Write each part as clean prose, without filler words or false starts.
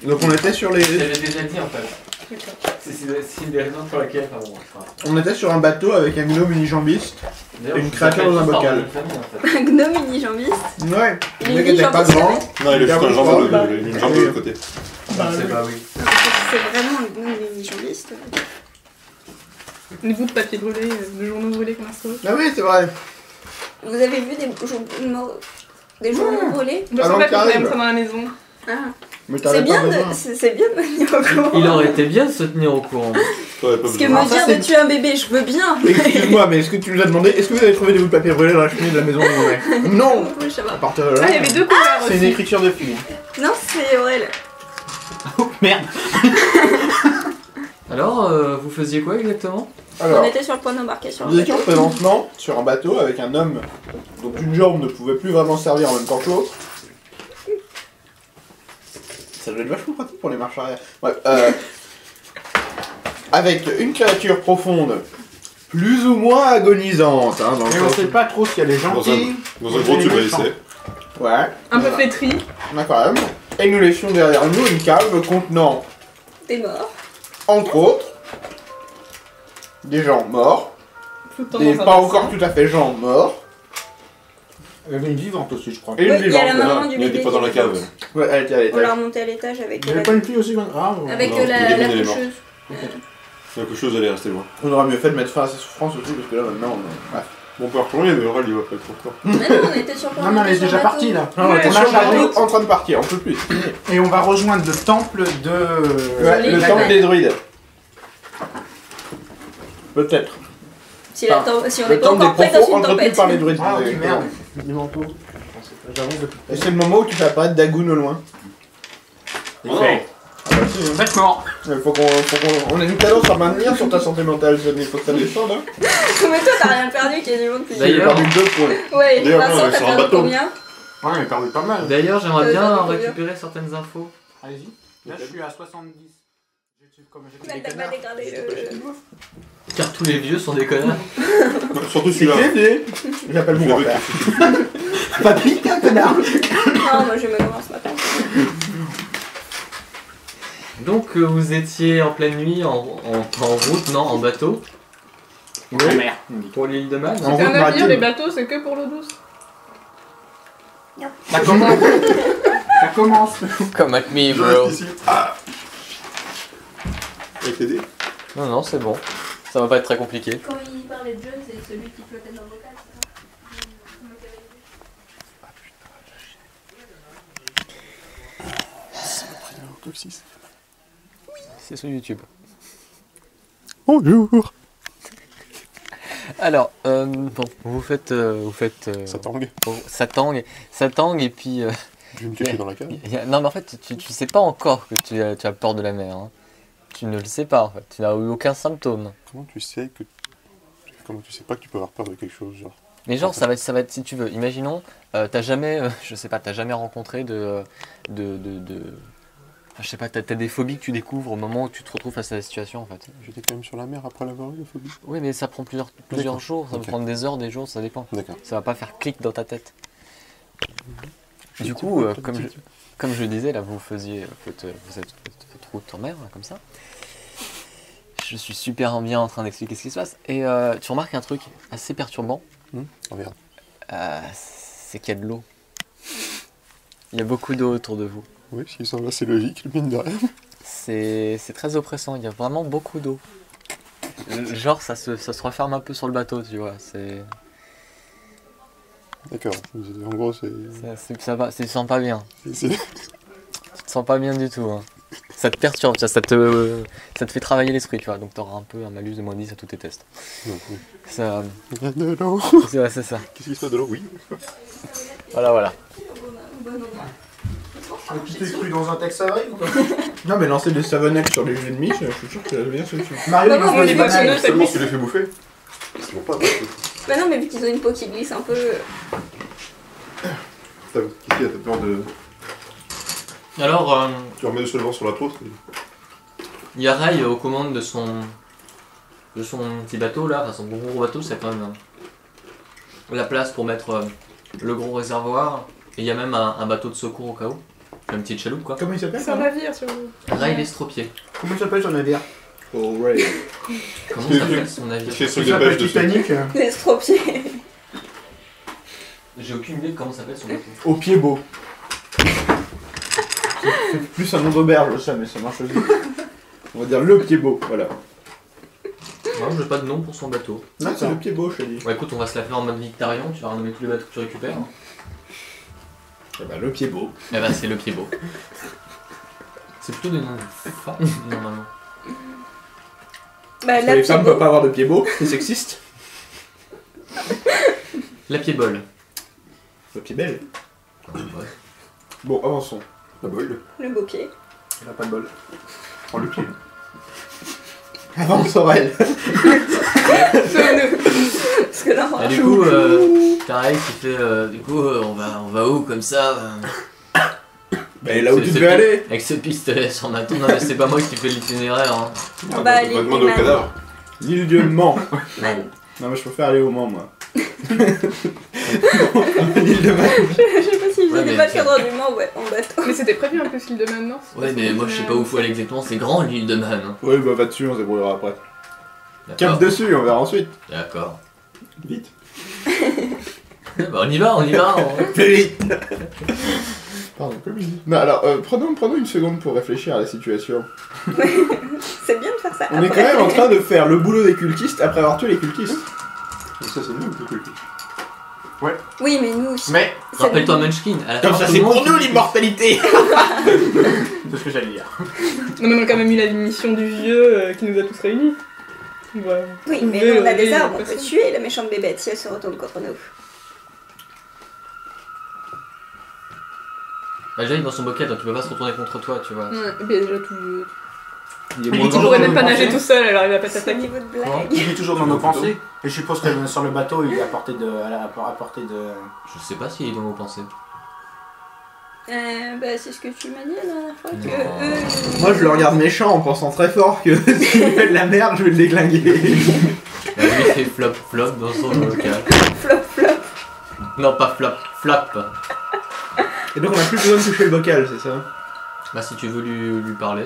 Donc on était sur les... J'avais déjà dit en fait. C'est une des raisons pour laquelle. Enfin, bon, On était sur un bateau avec un gnome unijambiste. Une créature dans un bocal. Un gnome unijambiste. Ouais. Il Le est mec était pas unijambiste, grand. Non, il a juste un jambon, une jambe de l'autre côté. C'est pas oui. C'est vraiment un gnome unijambiste. Les bouts de papier brûlé, de journaux brûlés qu'on a retrouvés. Ah oui, c'est vrai. Vous avez vu des journaux brûlés? Je Avant savais que qu'on avait t'arrives. ça dans la maison. Ah. Mais C'est t'avais pas bien, besoin. c'est bien de tenir au courant. Il aurait été bien de se tenir au courant. T'aurais pas Parce que besoin. me ça, dire c'est- de tuer un bébé, je veux bien. Excuse-moi, mais est-ce que tu nous as demandé, est-ce que vous avez trouvé des bouts de papier brûlés dans la cheminée de la maison où on est? Non. Oui, ça va. À partir de là, Ah, il y avait deux couleurs c'est une aussi. écriture de fille. Non, c'est Aurel. Merde. Alors, vous faisiez quoi exactement? Alors, On était sur le point d'embarcation. nous étions présentement sur un bateau avec un homme dont une jambe ne pouvait plus vraiment servir en même temps que l'autre. Ça doit être vachement pratique pour les marches arrière. Bref, avec une créature profonde, plus ou moins agonisante. Hein, dans le Mais on sens- sait pas trop s'il y a des gentils. Dans un gros tube à essai. Ouais, Un peu flétri. on a quand même. Et nous laissions derrière nous une cave contenant, T'es mort. entre autres, des gens morts, Flottant des dans un pas bassin. encore tout à fait gens morts, Il y avait une vivante aussi, je crois. et une Oui, il y a la vivante. maman du Il y a des bébé. fois dans la qui est cave. vivante. Ouais, elle était à On l'étage. l'a remontée à l'étage avec Il y avait pas une fille aussi Ah, avec Non, la il est mort. coucheuse. Quelque chose allait rester loin. On aurait mieux fait de mettre fin à ses souffrances aussi, parce que là maintenant, bref. Bon, on peut retourner, mais Aurel il va pas être content. Mais non, on était sur le point Non, mais on est d'embarquer déjà sur le parti bateau. là. Non, on Ouais, était on sur a le bateau chargé en train de partir, on peut plus. et on va rejoindre le temple de. Ouais, les le Babel. temple des druides. Peut-être. Si on n'est Le pas temple des encore prêt dans propos une entretenu tempête. par les druides. Ah, oui, Exactement. merde. Du manteau. J'avoue que. Et c'est le moment où tu fais apparaître Dagoon au loin. Fait. Ah bah si, hein. D'accord. Faut qu'on... On a une tendance à maintenir sur ta santé mentale, il faut que ça descende. Hein. Mais toi, t'as rien perdu quasiment depuis. J'ai D'ailleurs- perdu 2 points. Ouais, D'ailleurs, Vincent, non, t'as sur un perdu bateau. combien? Ouais, mais perdu pas mal. D'ailleurs, j'aimerais bien j'en ai combien récupérer certaines infos. Allez-y. Là, je suis à 70. Comme j'ai Elle des t'a pas canards. dégradé le... Car tous les vieux sont des connards. Surtout C'est celui-là. Clédé. J'appelle Je mon veux grand-père. Papy, t'es un connard. Non, moi je me commence ce matin. Donc, vous étiez en pleine nuit, en route, non, en bateau, Ouais. Merde. pour l'île de Man. En C'est route un navire, les maritime. bateaux, c'est que pour l'eau douce. Ça commence. Ça commence. Come at me, Je reste ici. Ah. Avec les dés. Non, non, c'est bon. Ça va pas être très compliqué. Quand il parlait de John, c'est celui qui flottait dans le bocal, C'est sur YouTube. Bonjour. Alors, bon, vous faites... Ça tangue. Ça tangue et puis... Je vais me cacher dans la cave. Non, mais en fait, tu sais pas encore que tu as peur de la mer. Hein. Tu ne le sais pas, en fait. Tu n'as eu aucun symptôme. Comment tu sais que... Comment tu sais pas que tu peux avoir peur de quelque chose, genre? Mais genre, ça va être, si tu veux, imaginons, t'as jamais, je sais pas, t'as jamais rencontré enfin, je sais pas, t'as des phobies que tu découvres au moment où tu te retrouves face à la situation, en fait. J'étais quand même sur la mer après l'avoir eu, la phobie. Oui, mais ça prend plusieurs D'accord. jours, ça Ok. peut prendre des heures, des jours, ça dépend. D'accord. Ça va pas faire clic dans ta tête. Du coup, comme je le disais, là, vous êtes votre route en mer, là, comme ça. Je suis super bien en train d'expliquer ce qui se passe. Et tu remarques un truc assez perturbant, Regarde. c'est qu'il y a de l'eau. Il y a beaucoup d'eau autour de vous. Oui, s'il semble assez logique, le mine de rien. C'est très oppressant, il y a vraiment beaucoup d'eau. Genre, ça se referme un peu sur le bateau, tu vois. D'accord. En gros, c'est... Tu te sens pas bien. c'est- Tu te sens pas bien du tout. Hein. Ça te perturbe, ça te fait travailler l'esprit, tu vois. Donc t'auras un peu un malus de -10 à tous tes tests. Non, oui. Ça, Il y a de l'eau. c'est ça. Qu'est-ce qui se passe de l'eau? Oui. Voilà. Tu t'es cru dans un texte avril ou quoi? Non, mais lancer des savonnettes sur les jeux ennemis, je suis sûr que c'est la meilleure solution. Mario, il Non, mange non, des mais bananes. c'est- Seulement tu les fais bouffer. Ils vont pas. Bah non, mais vu qu'ils ont une peau qui glisse un peu. Qu'est-ce qu'il y a? T'as peur de... Alors, Tu remets le solvant sur la trousse? il y a Ray aux commandes de son petit bateau là, enfin son gros bateau, c'est quand même la place pour mettre le gros réservoir. Et il y a même un bateau de secours au cas où. Une petite chaloupe quoi. Comment il s'appelle C'est un navire sur. Ray l'estropié. Comment il s'appelle son navire? Oh, Ray. Comment s'appelle son navire? C'est sur Il des s'appelle pages de Titanic. Les estropiés. J'ai aucune idée de comment s'appelle son bateau. Au pied beau. C'est plus un nom d'auberge ça, mais ça marche aussi. On va dire le pied beau, voilà. Non, j'ai pas de nom pour son bateau. Non, c'est le pied beau, je te dis. Bon écoute, on va se la faire en mode Victarion, tu vas renommer tous les bateaux que tu récupères. Eh ben, le pied beau. Eh ben c'est le pied beau. C'est plutôt des noms de femmes, normalement. Bah, Parce que là, les pied femmes beau. peuvent pas avoir de pied beau, c'est sexiste. La pied bol. Le pied belle. Ouais. Bon, avançons. La boile. Le beau pied. Il a pas de bol. Prends le pied. Avance, Aurel. Parce que là, Et du coup, t'as Ray qui fait du coup, on va où comme ça Bah, là où C'est- tu c'est devais pi- aller. Avec ce pistolet sur ma tombe. Non mais c'est pas moi qui fais l'itinéraire. Hein. on va Va aller demander au cadavre. L'île de Mans. Man. Non, mais je préfère aller au Mans, moi. L'île de Man. Je sais pas si Ouais, j'ai mais pas le ça- cadre du Mans, ouais, en bateau. Mais c'était prévu un peu ce l'île de Man, non? Ouais mais moi je sais pas où faut aller exactement, c'est grand l'île de Man. Hein. Oui, bah, va dessus, on se débrouillera après. D'accord. Cap dessus, on verra ensuite. D'accord. Vite. Bah on y va. Plus vite. Pardon, non, alors, prenons une seconde pour réfléchir à la situation. C'est bien de faire ça. On est quand même en train de faire le boulot des cultistes après avoir tué les cultistes. Donc ça c'est mieux que le cultistes. Oui, mais nous aussi. Mais, Ça Rappelle-toi nous- Munchkin. À la Comme fin, ça, tout c'est le monde- pour nous l'immortalité. c'est ce que j'allais dire. Non, mais on a quand même eu la mission du vieux qui nous a tous réunis. Ouais. Oui, mais nous, on a des armes, on peut tuer la méchante bébête si elle se retourne contre nous. Bah déjà il est dans son bocal donc il peut pas se retourner contre toi, tu vois. Ouais, et puis déjà tout vieux. Il est Il moins est Il toujours pourrait dans même pas nos nager pensées. tout seul, alors il va pas C'est au s'attaquer. niveau de blague. Il est toujours dans Tu nos veux plutôt pensées. Et je suppose que sur le bateau, il est à portée de. À portée de. Je sais pas s'il est dans vos pensées. Bah, c'est ce que tu m'as dit la dernière fois, que Non. eux... Moi, je le regarde méchant en pensant très fort que s'il fait de la merde, je vais le déglinguer. Bah, lui il fait flop flop dans son bocal. Flop, flop. Non pas flop, flap. Et donc, on a plus besoin de toucher le bocal, c'est ça? Bah si tu veux lui parler.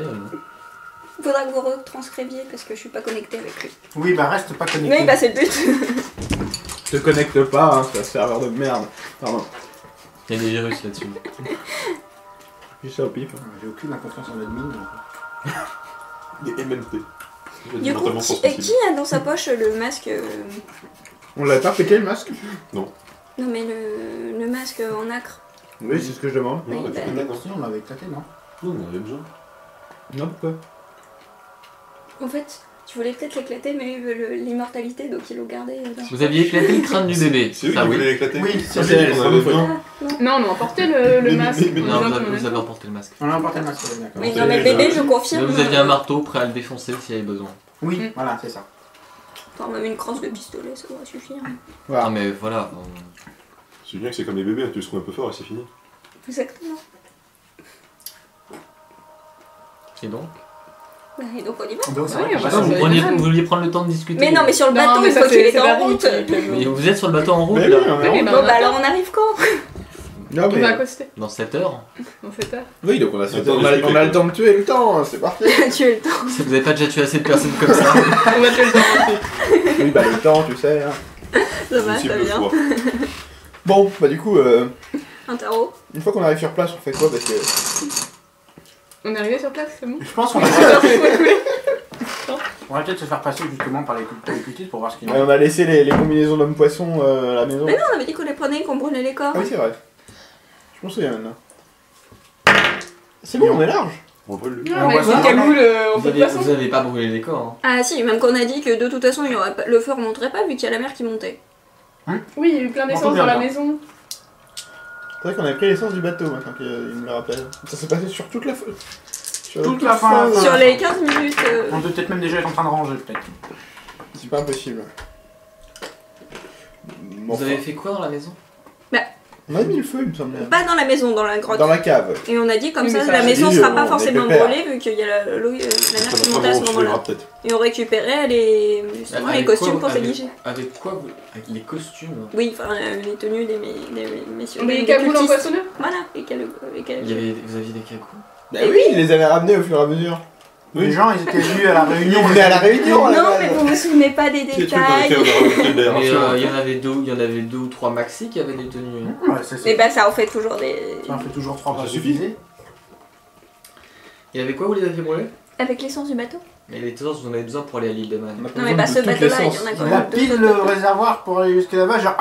Faudra que vous retranscriviez parce que je suis pas connectée avec lui. Oui, bah reste pas connecté. Oui, bah c'est le but. Te connecte pas, hein, c'est un serveur de merde. Pardon. Il y a des virus là-dessus. Juste ça au pif. J'ai aucune confiance en l'admin. donc. Des MNT. Du coup, qui a dans sa poche le masque On l'avait pas pété le masque? Non, mais le masque en acre. Oui, c'est ce que je demande. Oui, Non, bah, Si, on l'avait éclaté, non? Non, on avait besoin. Non, pourquoi? En fait, tu voulais peut-être l'éclater, mais l'immortalité, donc ils l'ont gardé. Dans Vous aviez éclaté le crâne du bébé. C'est eux qui Ça oui. voulaient l'éclater. Oui, Ça, c'est elle, on c'est avait pas besoin. faute. Non, on a emporté le Mais- masque. mais- Non, Disons vous qu'on en avez a- emporté le masque. On a emporté le masque, d'accord. Oui, non, mais le bébé, je confirme. Vous aviez un marteau prêt à le défoncer s'il y avait besoin. Oui, Mm. voilà, c'est ça. Enfin, même une crosse de pistolet, ça devrait suffire. Voilà. Ah mais voilà. C'est bien que c'est comme les bébés, tu le trouves un peu fort et c'est fini. Exactement. Et donc Bah, et donc on y va. Donc, c'est Ouais, vrai on que va ça, sur vous, les preniez- bananes. vous vouliez prendre le temps de discuter. Mais non, mais sur le Non, bateau, mais une ça, fois qu'il c'est est en Barry route. qui- Mais vous êtes sur le bateau en route Mais là. oui, on est en Oui, route. bah, Bon, on bah attend. alors on arrive quand Non, On va mais... accoster Dans 7 heures. dans cette heure. Oui, donc on a, Attends, on a explique, le temps de tuer le temps, hein, c'est parti. Tu es le temps. Vous avez pas déjà tué assez de personnes comme ça. On va tuer le temps ensuite. Oui, bah le temps, tu sais. Hein. Ça va, Une ça cible vient. fois. Bon, bah du coup, Un tarot. une fois qu'on arrive sur place, on fait quoi? Parce que... On est arrivé sur place, c'est bon. Je pense qu'on va on va peut-être se faire passer justement par les cultistes pour voir ce qu'il y Ouais, a. on a laissé les combinaisons d'hommes-poissons à la maison. Mais non, on avait dit qu'on les prenait, qu'on brûlait les corps. Ah oui, c'est vrai. Je m'en souviens maintenant. C'est bon, on est large. On brûle le. On on a voit dit ça. quel bout on Vous peut de avez, poisson. vous avez pas brûlé les corps. Hein. Ah si, même qu'on a dit que de toute façon, il y aurait pas... le feu remonterait pas vu qu'il y a la mer qui montait. Oui, il y a eu plein d'essence dans la maison. C'est vrai qu'on avait pris l'essence du bateau maintenant qu'il me le rappelle. Ça s'est passé sur toute la fin. Sur Toute la fin. de- Sur les 15 minutes... On doit peut-être même déjà être en train de ranger, peut-être. C'est pas impossible. Bon, Vous avez fait quoi dans la maison? On a mis le feu, il me semble. Pas dans la maison, dans la grotte. Dans la cave. Et on a dit comme Oui, ça, mais ça, la maison dit, sera on pas est forcément pépère. brûlée vu qu'il y a la mer Ça qui va monte à pas ce bon, moment-là. peut-être. Et on récupérait justement les Avec costumes quoi, pour avec- s'éliger. Avec quoi vous... Avec les costumes. Oui, enfin les tenues des messieurs. Les des cagoules cultistes. empoisonneurs. Voilà, les cagoules. Vous aviez des cagoules. Bah oui, il les avait ramenés au fur et à mesure. Les gens, ils étaient venus à la réunion. Ils venaient à la réunion, à la Non, base. mais vous vous souvenez pas des C'est des trucs dans lesquels détails. on a rajouté de Mais l'aération. il y en avait deux ou trois maxi qui avaient des tenues. Hein. Ouais, ça, Et c'est- bah ça en fait toujours des. ça en fait toujours 3 Ça pas suffit. suffisé. Il y avait quoi vous les aviez brûlés? Avec l'essence du bateau. Mais les trésors, vous en avez besoin pour aller à l'île des Man. On a pas Non mais besoin pas de ce toute bateau-là, il y l'essence. en a quand Il a même pile deux le autres. réservoir pour aller jusque là-bas, genre.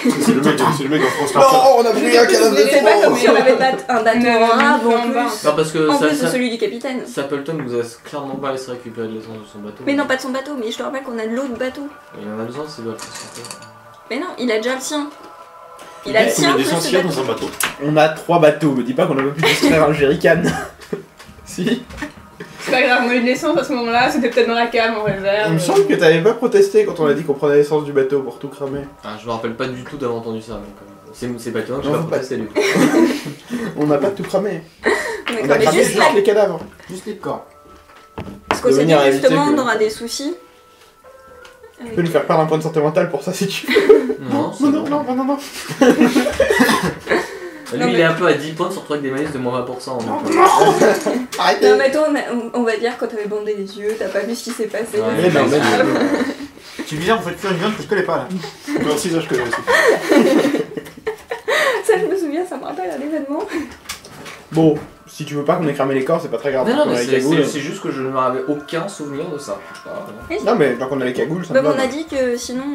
C'est le mec en France Non, on a pris un cadavre de C'est pas comme trop. si on avait pas un bateau Non, en rab non, en non. plus. Non, parce que En plus de ça, celui du capitaine. Sapleton vous a clairement pas laissé récupérer de l'essence de son bateau. Mais non, pas de son bateau, mais je te rappelle qu'on a de l'autre bateau. Il en a besoin, c'est doit le transporter. Mais non, il a déjà le sien. Il a le Il y sien a des plus le essentiels bateau. dans un bateau. On a 3 bateaux, me dis pas qu'on a pas pu distraire un jerrycan. Si. C'est pas grave, on a eu de l'essence à ce moment-là, c'était peut-être dans la cave en réserve. Il me semble que t'avais pas protesté quand on a dit qu'on prenait l'essence du bateau pour tout cramer. Ah, je me rappelle pas du tout d'avoir entendu ça. Donc, c'est pas étonnant que je Non, pas faut protesté lui. On n'a pas tout cramé. On D'accord, a mais cramé juste juste là, les cadavres. Juste les corps. parce qu'on de s'est dit manière à éviter justement que- on aura des soucis. Tu peux nous faire perdre un point de santé mentale pour ça si tu veux. Non, c'est Non, bon. non, non, non, non. Lui, Non, il mais- est un peu à 10 points sur le truc des malaises de moins 20%. Donc, Arrêtez. Non mais toi on va dire quand t'avais bandé les yeux, t'as pas vu ce qui s'est passé. Ouais. Mais non, mais Tu viens, vous faites plus rien que je connais pas là. Merci, ça je connais aussi. Ça je me souviens, ça me rappelle un événement. Bon, si tu veux pas qu'on ait cramé les corps, c'est pas très grave. non, Tant mais qu'on a les cagoules. c'est juste que je ne m'avais aucun souvenir de ça. Non, mais tant qu'on a les cagoules, ça me Comme on va. a dit que sinon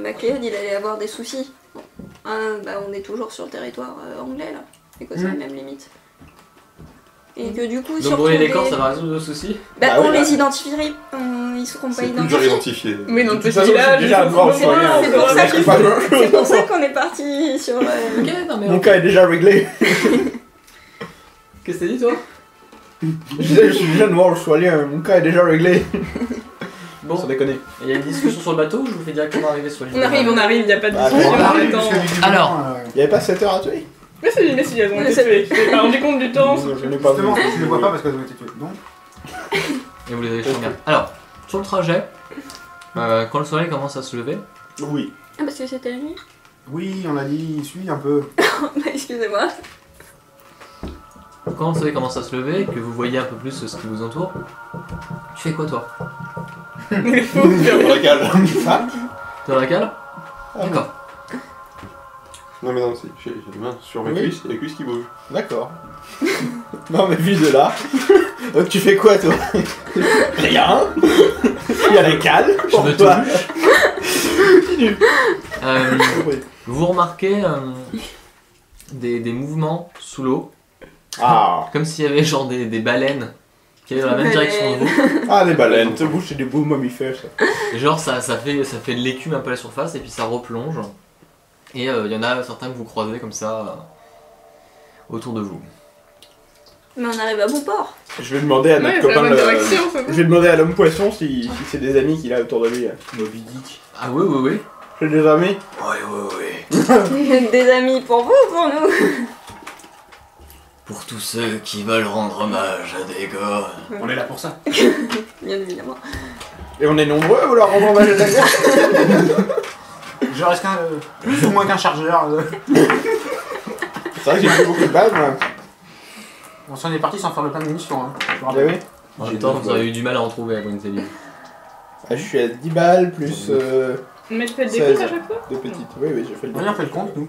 MacLeod il allait avoir des soucis. Bah on est toujours sur le territoire anglais là. Et que c'est la même limite. Et que du coup, si Donc on brûler les retrouve corps, des- ça va résoudre le souci. Bah, Bah on oui, les bah. identifierait, ils seront pas C'est plus dur à identifiés. identifier. Mais dans le De toute petit façon, je suis village, déjà ils noir, sont je vois rien. trop C'est pour loin, ça on qu'il va pas pas- grand C'est pour ça chose. qu'on est parti sur. Ok, non mais. Mon cas est déjà réglé. Qu'est-ce que t'as dit toi? Je disais, je suis déjà noir australien, mon cas est déjà réglé. Bon, Sans déconner. il y a une discussion sur le bateau ou je vous fais directement arriver sur l'île? On arrive, y a pas de Ah, discussion, on on arrive attend. jusqu'à l'île du Alors. Liban, Y'avait pas 7 heures à tuer. Mais si, elles ont Mais été c'est- tuées. Je m'étais pas rendu compte du temps. Je n'ai pas vu. Justement, tu les vois pas parce qu'elles ont été tuées. Donc, Et vous les avez fait bien. Alors, sur le trajet, quand le soleil commence à se lever, Oui. Ah, parce que c'était la nuit. oui, on a dit, suis un peu. Bah, excusez-moi. quand le soleil commence à se lever et que vous voyez un peu plus ce qui vous entoure, tu fais quoi toi? Dans la cale. Ah, T'es dans la cale? ah, D'accord. Non mais non, j'ai les mains sur mes Oui. cuisses et les cuisses qui bougent. D'accord. Non mais vu de là. Donc tu fais quoi toi? Rien. Il y a la cale. Je me toi. Oui. Vous remarquez des mouvements sous l'eau, Ah. comme s'il y avait genre des baleines qui allaient dans la même direction de vous. Ah des baleines. Te bouge c'est des beaux mammifères ça. Et genre ça fait de l'écume un peu à la surface et puis ça replonge. Et il y en a certains que vous croisez comme ça autour de vous. Mais on arrive à bon port. Je vais demander à notre Ouais, c'est la copain. bonne direction, c'est Je bon. vais demander à l'homme poisson si c'est des amis qu'il a autour de lui. Moby Dick. Ah oui, oui, oui. J'ai des amis. Oui. Des amis pour vous ou pour nous? Pour tous ceux qui veulent rendre hommage à des gars. On est là pour ça. Bien évidemment. Et on est nombreux à vouloir rendre hommage à la guerre. Je reste plus ou moins qu'un chargeur. C'est vrai que j'ai fait beaucoup de balles moi. On s'en est parti sans faire le plein de munitions. Hein. Je vous Ah rappelle. oui. En même temps, vous avez eu du mal à en trouver à Gwynthélly. Ah, je suis à 10 balles plus Mais tu fais des 16. comptes à chaque fois? de petites. Oui, oui, j'ai fait le On a fait le compte, nous.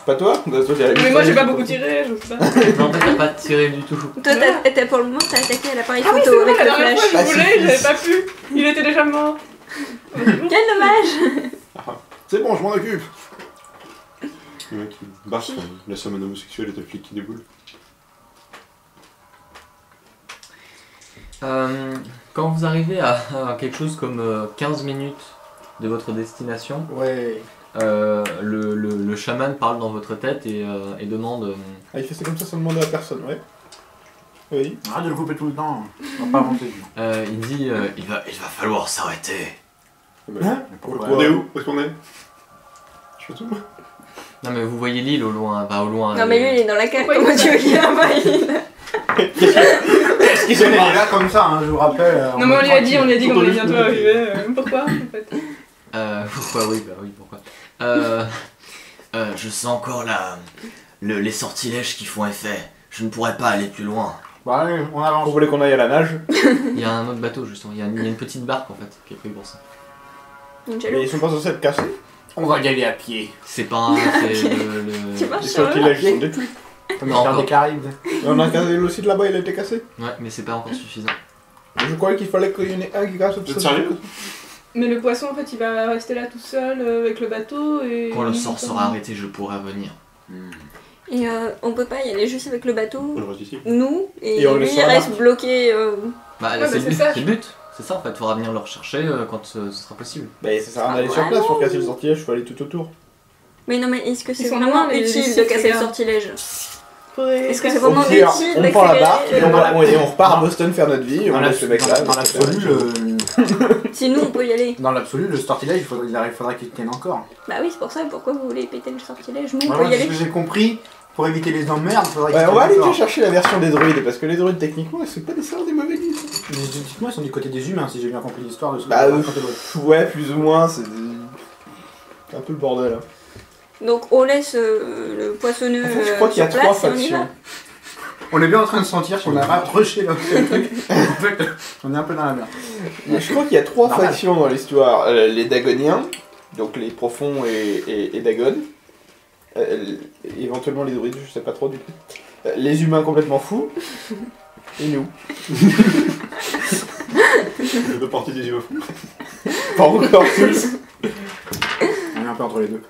Pas toi? Bah, toi, t'es à la Mais moi j'ai limite. pas beaucoup tiré, je sais pas. Non, en fait, t'as pas tiré du tout. Toi, pour le moment, t'as attaqué à l'appareil Ah oui, c'est photo vrai, avec la le dernière flash. fois je voulais, Pacifiste. j'avais pas pu. Il était déjà mort. Quel dommage! C'est bon, je m'en occupe. Le mec qui barre la somme homosexuelle et t'as le flic qui déboule. Quand vous arrivez à quelque chose comme 15 minutes de votre destination, Ouais. le chaman parle dans votre tête et demande Ah, il fait ça comme ça sans demander à personne, ouais. Oui. Arrête de le couper tout le temps. On va pas avancer. il dit il va falloir s'arrêter. Hein? Pourquoi? On est où? Où est-ce qu'on est? Je fais tout. Non mais vous voyez l'île au loin, au loin. Non mais lui il est dans la cale, Pourquoi comment tu veux qu'il la voie? Il est là comme ça, hein, je vous rappelle. Non mais on lui a dit qu'on allait Surtout bientôt lui. arriver. Pourquoi en fait? Pourquoi oui, pourquoi je sens encore les sortilèges qui font effet. Je ne pourrais pas aller plus loin. Bah allez, on avance. Vous voulez qu'on aille à la nage? Il y a un autre bateau justement, il y a une petite barque en fait qui est prévue pour ça. Donc, Mais ils sont pas censés être cassés. On va y aller à pied. C'est pas un... c'est Tu marches Les sur le sortilèges sont détruits. Comme Encore. faire des Caraïbes. Et on a cassé le site là-bas, il a été cassé. Ouais, mais c'est pas encore suffisant. Je croyais qu'il fallait qu'il y en ait un qui casse Vous êtes sérieux? Mais le poisson en fait il va rester là tout seul avec le bateau et... Quand le sort sera arrêté, je pourrai venir. Et on peut pas y aller juste avec le bateau, On reste ici. nous, et, Et on le lui laisse il sur la reste barque. bloqué. Bah, bah, c'est le c'est but, ça. c'est le but. C'est ça en fait, faudra venir le rechercher quand ce sera possible. Bah ça sert à rien d'aller sur place pour casser le sortilège, il faut aller tout autour. Mais non mais est-ce que c'est Ils sont vraiment loin, les utile de sites, casser le regarde. sortilège? Faudrait... Est-ce que c'est Au vraiment pire, utile on prend la barque et d'accélérer on repart à Boston faire notre vie, on Dans laisse le mec là. l'absolu, Si nous on peut y aller. dans l'absolu, le sortilège, il faudrait qu'il tienne encore. Bah oui c'est pour ça, pourquoi vous voulez péter le sortilège? Nous on Voilà, peut y c'est ce aller. que j'ai compris. Pour éviter les emmerdes, il faudrait qu'il Ouais, on tienne va aller encore. chercher la version des druides, parce que les druides techniquement, c'est pas nécessairement des mauvais guides. Mais dites-moi, ils sont du côté des humains, si j'ai bien compris l'histoire de ce Bah, que vous racontez, ouais. ouais, plus ou moins, c'est un peu le bordel. Hein. Donc on laisse le poissonneux En fait, je crois qu'il y a sur 3 place et on y factions. va. On est bien en train de sentir qu'on a rapproché le truc. En fait, on est un peu dans la merde. Je crois qu'il y a 3 Normal. factions dans l'histoire. Les Dagoniens, donc les profonds et Dagon. Éventuellement les druides, je sais pas trop du coup. Les humains complètement fous. Et nous. Je fais partie des humains fous. Pas encore tous. On est un peu entre les deux.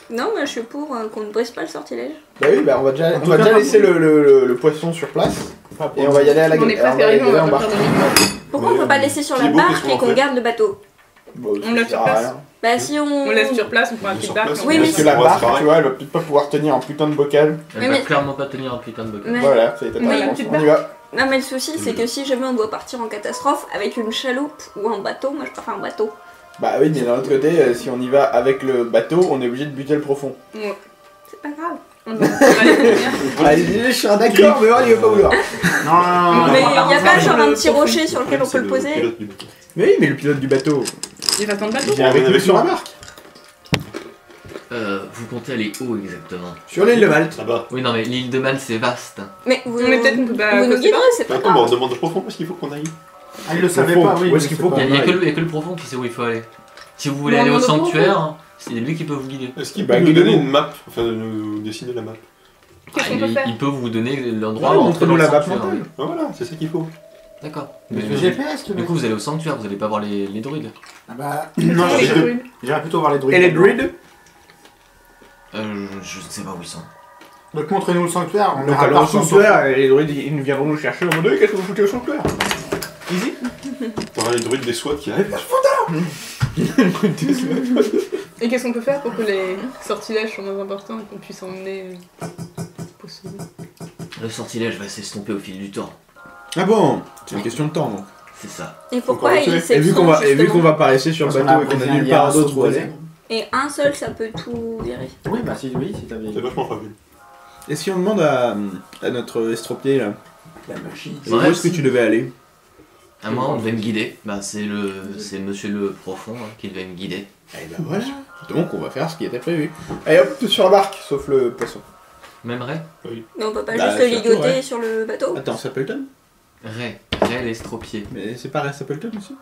Non mais je suis pour qu'on ne brise pas le sortilège. Bah oui, bah on va déjà, En on tout va cas, déjà pas laisser le poisson sur place. Et on va y aller à la On est on va presque y arrivé, on aller va en pas barque. faire demi-tour. Pourquoi on peut pas laisser sur la Thibaut, barque qu'est-ce qu'on et qu'on fait garde le bateau? Bon, ça On laisse sert sur à place. rien. Bah si On laisse sur place, on prend un Sur petit place, barque. on Oui, mais Parce que la on va se barque, barrer. tu vois, elle va peut-être pas pouvoir tenir un putain de bocal. Elle Oui, va mais- clairement pas tenir un putain de bocal. Ouais. Voilà, ça y est, t'as Oui, ta une réponse. petite On y va. Non mais le souci c'est que si jamais on doit partir en catastrophe avec une chaloupe ou un bateau, moi je préfère un bateau. Bah oui, mais d'un autre côté, si on y va avec le bateau, on est obligé de buter le profond. Ouais. C'est pas grave. On va aller venir. Allez, je suis un d'accord, mais il va pas vouloir. Non, Mais on va y a pas faire genre le un petit profond. rocher sur lequel on peut le poser? pilote du bateau. Mais oui, mais le pilote du bateau, Il va attendre le il bateau. vient avec avec nous sur la nous. barque. Vous comptez aller où exactement? Sur l'île de Malte. Là-bas. Oui, non, mais l'île de Man c'est vaste. Mais vous, Mais peut-être qu'on peut pas. vous nous passer guiderez, c'est pas Attends, bah, on grave. demande au profond parce qu'il faut qu'on aille. Ah, il le savait Profond. pas, oui. Où est-ce qu'il faut je sais Il y a pas. que le profond qui sait où il faut aller. Si vous voulez Bon, aller on au demande au sanctuaire, c'est lui qui peut vous guider. Est-ce qu'il Bah, peut nous guidez-nous. donner une map, enfin nous dessiner la map? Qu'est-ce qu'on peut faire? Il peut vous donner l'endroit Ouais, où montre-nous entrer la dans map le sanctuaire. mentale. Ah, voilà, c'est ça qu'il faut. D'accord. Mais Mais le GPS, le du coup, vous allez au sanctuaire, vous allez pas voir les druides. Ah bah, Non, non, les druides. j'irais plutôt voir les druides. Et les druides? Je ne sais pas où ils sont. Donc montrez-nous le sanctuaire, on Donc verra alors au partout, sanctuaire, et les druides ils viendront nous chercher au mode qu'est-ce que vous foutez au sanctuaire? Easy. T'auras les druides des SWAT qui arrivent. Et qu'est-ce qu'on peut faire pour que les sortilèges soient moins importants et qu'on puisse emmener poisson? Le sortilège va s'estomper au fil du temps. Ah bon? C'est une question de temps donc. C'est ça. Et pourquoi Encore il le Et vu qu'on va, justement pas rester sur le Parce qu'on bateau a et qu'on a prévu nulle il y a part un d'autre saut où aller. posé. Et un seul ça peut tout virer. Oui, bah si, oui, si t'avais. C'est vachement fragile. Et si on demande à notre estropié là, La machine. où est-ce que tu devais aller? À moi, on devait me guider. Bah, c'est monsieur le profond qui devait me guider. Eh ben voilà. Donc on va faire ce qui était prévu. Allez hop, tout sur la barque, sauf le poisson. Même Ray Mais on peut pas Bah, juste le surtout, ligoter ouais. sur le bateau? Attends, Sapleton? Ray l'estropié. Mais c'est pas Ray Sapleton aussi?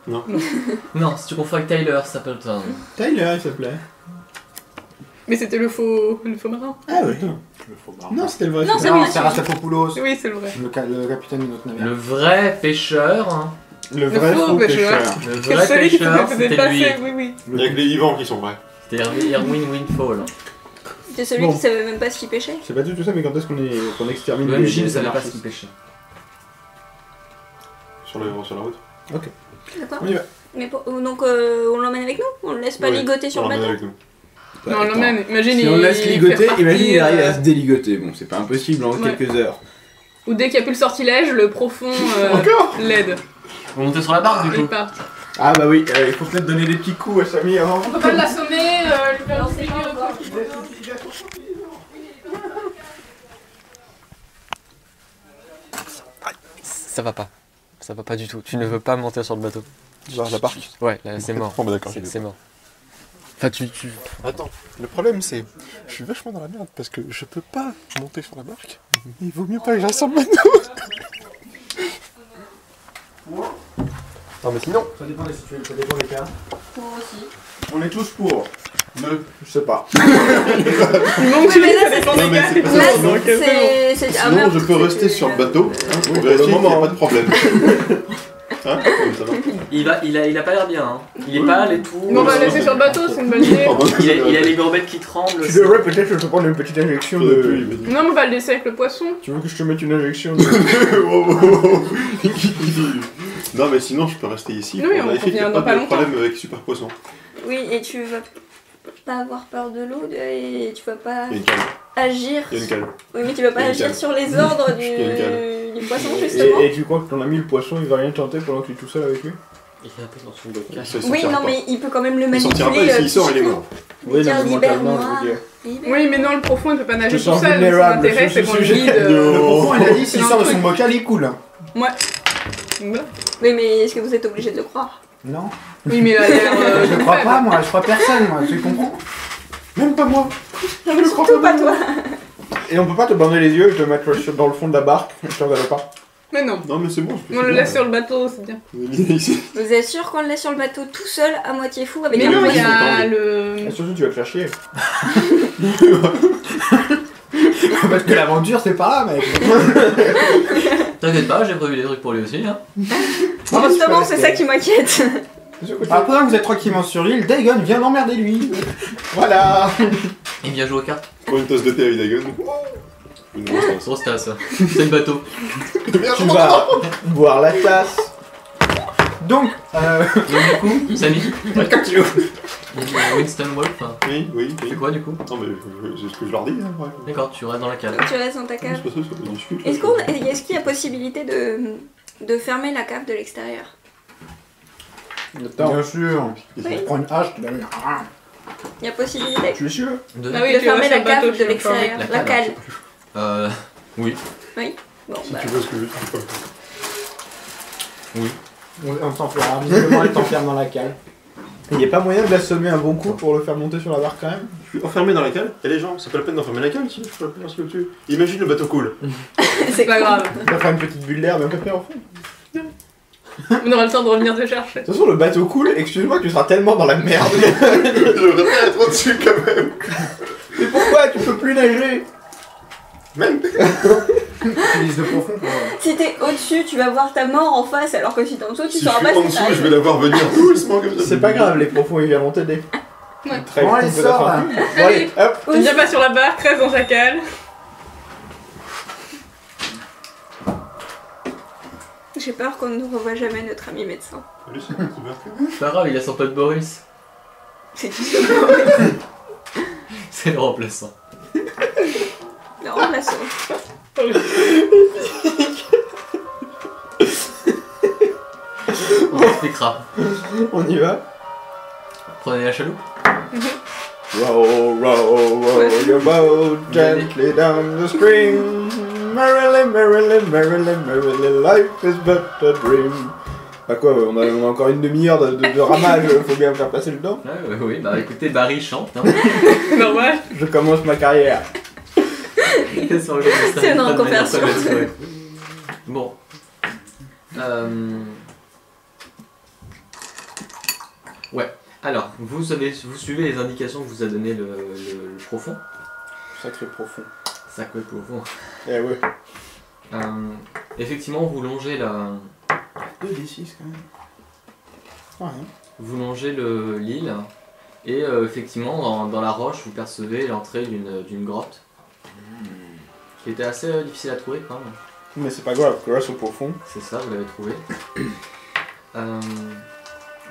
Non, si tu confonds avec Tyler, ça peut être un... Tyler, il s'appelait. Mais c'était le faux marin. Ah oui. Le faux bar. Non, c'était le vrai. Non, c'est Non, vrai. c'est Rastapopoulos, Oui, c'est le vrai. le capitaine de notre Le navire. vrai pêcheur, hein. Le Le vrai faux faux pêcheur. pêcheur. Le C'est vrai celui qui pêcheur, faisait c'était lui. passer, oui, oui. Il y a que les vivants qui sont vrais. C'était Erwin Windfall. C'est celui Bon. qui savait même pas ce qu'il pêchait. C'est pas du tout ça, mais quand est-ce qu'on extermine Même les Gilles savait pas ce anarchistes? qu'il pêchait. Sur la route. D'accord. On y va. Mais donc on l'emmène avec nous? On le laisse pas Ouais, ligoter sur on le l'emmène bateau? avec nous. Non, on l'emmène. Imagine, Si on il laisse fait ligoter, partie, imagine il arrive à se euh, déligoter. Bon, c'est pas impossible en Ouais. quelques heures. Ou dès qu'il n'y a plus le sortilège, le profond Encore l'aide. Vous montez sur la barque du Ils coup. partent. Ah bah oui, il faut peut-être donner des petits coups à Samy avant. On peut pas l'assommer, lui faire Non, du c'est pas encore. Ça va pas du tout. Tu ne veux pas monter sur le bateau. Genre la barque. Ouais, là, c'est mort. Bon bah d'accord, C'est mort. Enfin, tu... Attends, le problème c'est, je suis vachement dans la merde parce que je peux pas monter sur la barque. Il vaut mieux pas que j'aille sur le bateau. Non mais sinon, Ça dépend des situations, ça dépend des cas. Pour aussi. On est tous pour. Je sais pas. Il manque Oui, mais là, ça dépend non, des mais cas. c'est pas Là, ça, sinon- c'est un sinon meurtre, je peux rester c'est- sur le bateau pour pour vérifier le qu'il n'y a moment. pas de problème. Hein? Ça va. Il a pas l'air bien, hein. Il est pâle et tout. Bon, on va le laisser sur le bateau, c'est une bonne idée. Pardon, Il a les gambettes qui tremblent. Tu devrais peut-être te prendre une petite injection Faudrait plus, de... il m'a dit. Non, mais on va le laisser avec le poisson. Tu veux que je te mette une injection de... Oh, oh, oh. Non mais sinon je peux rester ici Oui, pour on vérifier qu'il n'y a revient dans pas pas de problème avec Super Poisson. Oui, et tu vas pas avoir peur de l'eau et tu vas pas Il y a une cale. agir. Il y a une cale. Oui, mais tu vas Il y pas a une agir cale. sur les ordres Il y a une du poisson, justement. Et tu crois que ton ami le poisson, il va rien tenter pendant que tu es tout seul avec lui? Il est un peu dans son bocal. Ça, il Oui, sortira non, pas. mais il peut quand même le Il sortira pas manipuler. et s'il sort il est mort. Oui, Dire, non, mais mentalement, libère-moi. je veux dire. Oui, mais non, le profond, il peut pas nager te tout sens seul. Son vulnérable intérêt, sur c'est ce qu'on le sujet. guide. Le profond, il a dit, c'est s'il un sort de truc. son bocal, il coule. Ouais. Donc voilà. Oui, mais est-ce que vous êtes obligé de le croire? Non. Oui, mais il a l'air. Je crois faible. pas, moi, je crois personne, moi, tu comprends? Même pas moi. Non, mais surtout pas toi. Et on peut pas te bander les yeux et te mettre dans le fond de la barque, je te regarde pas. Mais non. Non mais c'est bon. On le laisse sur le bateau, c'est bien. Ici. Vous êtes sûr qu'on le laisse sur le bateau tout seul, à moitié fou, avec Mais un non, il y poisson? a Et le. surtout, tu vas te faire chier. Parce que l'aventure, c'est pas là, mec. T'inquiète pas, j'ai prévu des trucs pour lui aussi, hein. Justement, c'est ça qui m'inquiète. C'est sûr que tu- Alors, pendant que vous êtes tranquillement sur l'île, Dagon vient l'emmerder lui. Voilà. Il vient jouer aux cartes. Prends une tasse de thé avec Dagon. Une grosse tasse. Grosse tasse. C'est le bateau. Tu vas boire la tasse. Donc, Donc du coup, Samy, Quand tu veux. il y a Winston Wolf. Oui, oui, Tu oui. fais quoi du coup? Non mais c'est ce que je leur dis. Hein, ouais. D'accord, tu restes dans la cave. Donc tu restes dans ta Non, cave. c'est pas ça, c'est pas discute. Est-ce qu'il y a possibilité de fermer la cave de l'extérieur? Attends, bien sûr, Oui. prends une hache, tu vas dire. Il y a possibilité tu es sûr? De... Ah oui, de tu fermer restes la sur le bateau, cave tu de peux l'extérieur, La la cale, cale. Oui. Bon, Si bah. tu vois ce que je veux dire. On s'enferme, visiblement elle t'enferme dans la cale. Il n'y a pas moyen de l'assommer un bon coup pour le faire monter sur la barque quand même? Je suis enfermé dans la cale, et les gens, c'est pas la peine d'enfermer la cale, sinon je peux pas faire ce que tu veux. Imagine le bateau coule. C'est pas grave. On va faire une petite bulle d'air, même pas faire au fond. On aura le temps de revenir te chercher. De toute façon, le bateau coule, excuse-moi, tu seras tellement dans la merde. Je voudrais pas être au-dessus quand même. Mais pourquoi? Tu peux plus nager? Même. Utilise le profond pour. Si t'es au-dessus, tu vas voir ta mort en face, alors que si t'es en dessous, tu Si je sauras suis pas en ce qui dessous, je t'arrive. vais la voir venir doucement comme ça. C'est pas grave, les profonds ils viendront t'aider. Ouais. Très Bon, allez, vite, sors, peut-être. là. Bon, allez, hop. Ne viens pas sur la barque, reste dans sa cale. J'ai peur qu'on ne revoie jamais notre ami médecin. Salut, c'est super. C'est pas grave, il a son pote Boris. C'est qui ce mort? C'est le remplaçant. Le remplaçant. On t'expliquera. On y va. Prenez la chaloupe. Row, row, row your boat gently down the stream. Merrily, merrily, merrily, merrily, life is but a dream. Bah quoi, on a encore une demi-heure de ramage, faut bien faire passer le temps. Oui, bah écoutez, Barry chante. Hein. Normal. Je commence ma carrière. C'est une reconversion. Bon. Ouais. Alors, vous suivez les indications que vous a donné le profond. Sacré profond. Sacré profond. Eh ouais. Effectivement, vous longez la... 2d6 quand même. Ah, rien. Vous longez l'île et effectivement dans la roche vous percevez l'entrée d'une grotte qui était assez difficile à trouver quand même. Mais c'est pas grave, grâce au profond. C'est ça, vous l'avez trouvé.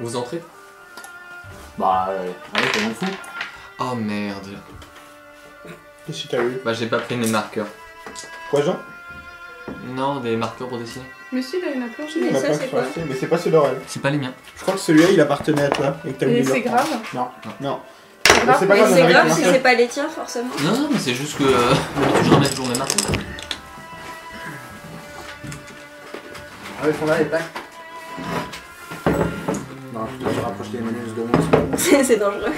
Vous entrez. Bah, allez, t'es m'en fous. Oh merde. Qu'est-ce que t'as eu? Bah j'ai pas pris mes marqueurs. Quoi, Jean? Non, des marqueurs pour dessiner. Mais si, là, il y en a plein. Mais Il y en a ça, plein c'est qui sont quoi? restés, mais c'est pas ceux d'Aurel. C'est pas les miens. Je crois que celui-là il appartenait à toi et que t'as oublié Et de le c'est reprendre. grave. Non. C'est grave. c'est pas Mais grave, c'est on grave arrive si à c'est pas les tiens, forcément. Non, non, mais c'est juste que d'habitude je ramène toujours mes marques. Ah, ils font là les plaques. Non, je vais rapprocher les M&M's de moi. C'est dangereux.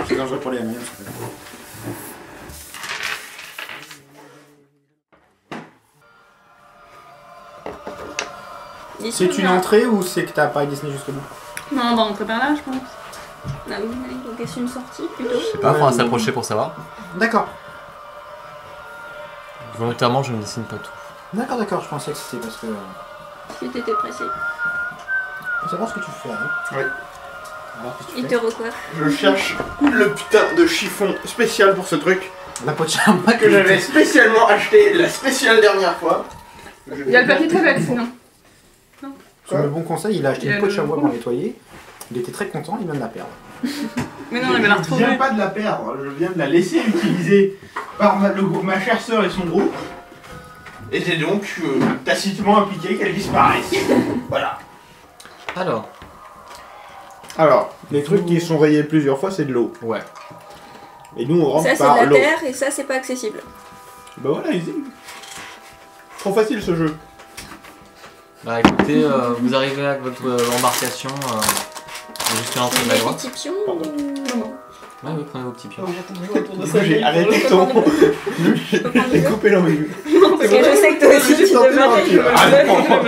C'est dangereux pour les M&M's. C'est une entrée ou c'est que t'as Paris Disney jusqu'au bout? Non, on va rentrer par là, je pense. Ah oui, donc est-ce une sortie plutôt? Je sais pas, faudra s'approcher pour savoir. D'accord. Volontairement, je ne dessine pas tout. D'accord, d'accord, je pensais que c'était parce que... Si t'étais pressé. Faut savoir ce que tu fais, hein. Oui. Alors, qu'est-ce que tu Il fais te recoiffe. Je cherche le putain de chiffon spécial pour ce truc La peau de chamois que j'avais spécialement acheté la spéciale dernière fois. Il y a le papier toilette, sinon. Sur le bon conseil, il a acheté Il y a une peau de le- chamois pour nettoyer. Il était très content, il vient de la perdre. Mais non, on avait la Je retrouver. viens pas de la perdre, je viens de la laisser utiliser par ma chère sœur et son groupe. Et j'ai donc tacitement impliqué qu'elle disparaisse. Voilà. Alors, les trucs qui sont rayés plusieurs fois, c'est de l'eau. Ouais. Et nous, on rentre Ça, c'est par de la l'eau. terre et ça, c'est pas accessible. Bah voilà, easy. Trop facile ce jeu. Bah écoutez, vous arrivez avec votre embarcation jusqu'à l'entrée de la Les grotte. petits pions Pardon. ou... Ouais, oui, prenez vos petits pions. Du coup, j'ai arrêté ton. J'ai coupé l'envie. Parce que je sais que toi aussi, tu devrais. Ah non.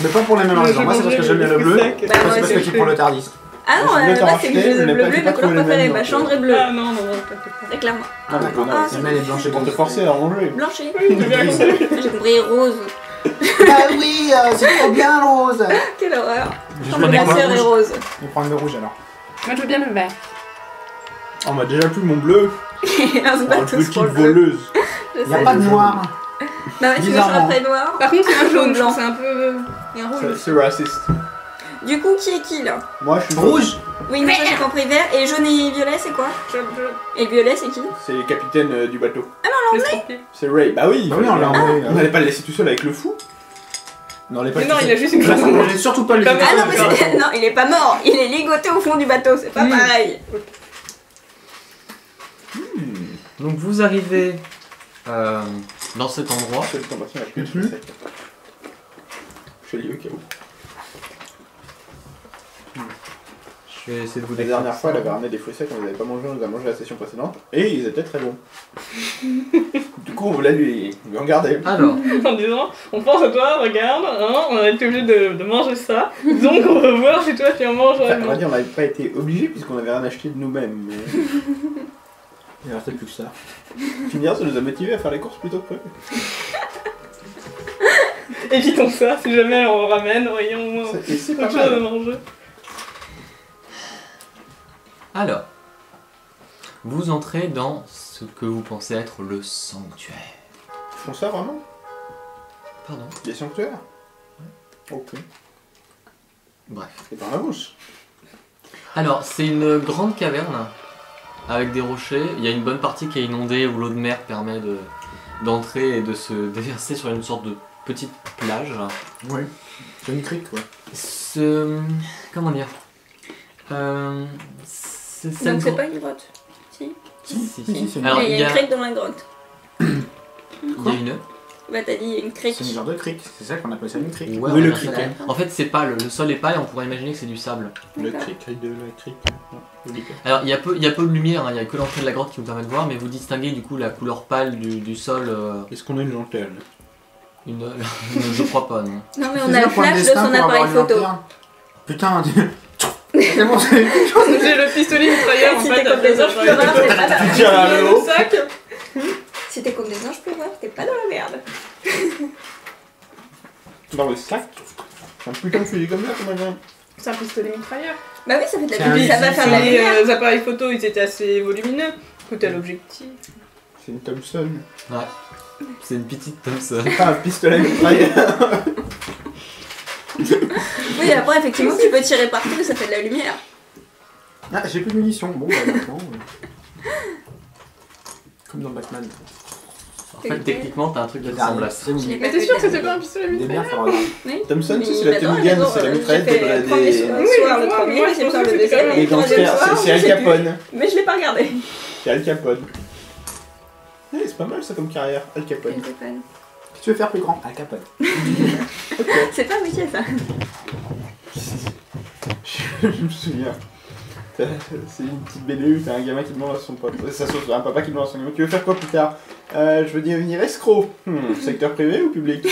Mais pas pour les mêmes raisons. Moi, c'est parce que j'aime bien le bleu. Bah, Toi, moi c'est parce aussi. que tu prends le Tardis. Ah non, Je voulais t'en là, c'est que racheter, le mais bleu, j'ai bleu, pas ma trouvé couleur les préférée. mêmes, Ma donc, chambre est bleue. Ah non, non, t'inquiète pas. Très clairement. Ah, d'accord. Ah, C'est mal les blanches et Pour te grises. forcer à ranger. Blanchie. J'ai bien compris. J'ai compris rose. Bah oui, c'est trop bien, Rose. Quelle horreur. Je Comme prenais ma quoi sœur est rose. On prend le rouge alors. Moi, je veux bien le vert. On m'a déjà plus mon bleu. On se bat Une tous petite pour le bleu. voleuse. Je Il n'y a sais. pas de noir. Bah ouais, tu veux Bizarrement. après noir. Par contre, il y a un jaune, Blanc. c'est un peu. Il y a un rouge. C'est raciste. Du coup, qui est qui là? Moi, je suis Rouge. Oui, mais ça j'ai compris vert. Et jaune et violet, c'est quoi? Et violet, c'est qui? C'est le capitaine du bateau. Le scorpion. C'est Ray. Bah oui. Bah oui, on l'a envoyé. On n'allait pas le laisser tout seul avec le fou. Non, on l'allait pas Mais le non, laisser il a juste une Là, chose. on n'est surtout pas le Comme- Ah non, mais c'est... non, il est pas mort. Il est ligoté au fond du bateau. C'est pas pareil. Donc vous arrivez dans cet endroit. seul. Je l'ai eu au cas où. Je vais essayer de vous La décrire dernière ça. fois, elle avait ramené des fruits secs, on les avait pas mangés, on les a mangés la session précédente, et ils étaient très bons. Du coup, on voulait lui en garder. Alors, En disant, on pense à toi, regarde, hein, on a été obligé de manger ça, donc on va voir si toi tu en manges Enfin, on va vraiment. dire, on n'avait pas été obligés puisqu'on avait rien acheté de nous-mêmes. Mais Il restait plus que ça. finir, ça nous a motivés à faire les courses plutôt que prévu. Évitons ça, si jamais on ramène, voyons au moins C'est pas autre chose à mal. manger. alors, vous entrez dans ce que vous pensez être le sanctuaire. Ils font ça vraiment? Pardon. Des sanctuaires? Ok. Bref. C'est par la bouche. Alors, c'est une grande caverne avec des rochers. Il y a une bonne partie qui est inondée où l'eau de mer permet d'entrer et de se déverser sur une sorte de petite plage. Oui. C'est une crique, quoi. Comment dire cette Donc c'est gro- pas une grotte. Si. Si. c'est une- Alors, Mais il y a il y une a- crique dans la grotte. Il y a une. Bah t'as dit il y a une crique. C'est une genre de crique. C'est ça qu'on appelle ça une crique. Ouais, Oui, on le appelle ça- criquet. En fait, c'est pas le sol est pas et on pourrait imaginer que c'est du sable. Le D'accord. cric de la cric. Non, oublie pas. Alors, il y a peu de lumière, hein, il y a que l'entrée de la grotte qui vous permet de voir, mais vous distinguez du coup la couleur pâle du sol. Est-ce qu'on a une lanterne? Je crois pas, non. Non mais on a le flash de son appareil photo. Putain, c'est bon, c'est... J'ai le pistolet mitrailleur en Si fait. t'es comme des anges pleureurs, t'es pas dans Tu tires à le l'eau. sac. Si t'es comme des anges pleureurs, t'es pas dans la merde. Dans le sac? Un putain de fusil comme ça, comment ça? C'est un pistolet mitrailleur. Bah oui, ça fait de C'est la un lumière, ça va faire de la Les lumière. appareils photo, ils étaient assez volumineux. Écoute, à l'objectif. C'est une Thompson. C'est une petite Thompson. C'est pas un pistolet mitrailleur. Oui, après effectivement tu peux tirer partout et ça fait de la lumière. Ah, j'ai plus de munitions. Bon, bah maintenant... Comme dans Batman. En fait, techniquement, t'as un truc qui Le ressemble dernier. à ça. C'est où Je l'ai Mais pas t'es fait sûr que le c'était pas dernier. un pistolet Il est bien mitrailleur faire regarder. Oui. Thompson, Mais c'est la attends, Tommy Gun, attends, c'est la j'ai mitraillette fait des le premier soir, Oui, le moi, premier, moi, le je deuxième soir, pensais le que c'était deuxième, quand et Les le troisième gangsters, soir, c'est je Al sais plus. Capone. Mais je l'ai pas regardé. C'est Al Capone. C'est pas mal ça comme carrière, Al Capone. Al Capone. Qu'est-ce que tu veux faire plus grand? Al Capone. C'est pas un métier ça. Je me souviens. C'est une petite BDU, t'as un gamin qui demande à son pote. Ça sauf un papa qui demande à son gamin. Tu veux faire quoi plus tard? Je veux devenir escroc. Secteur privé ou public?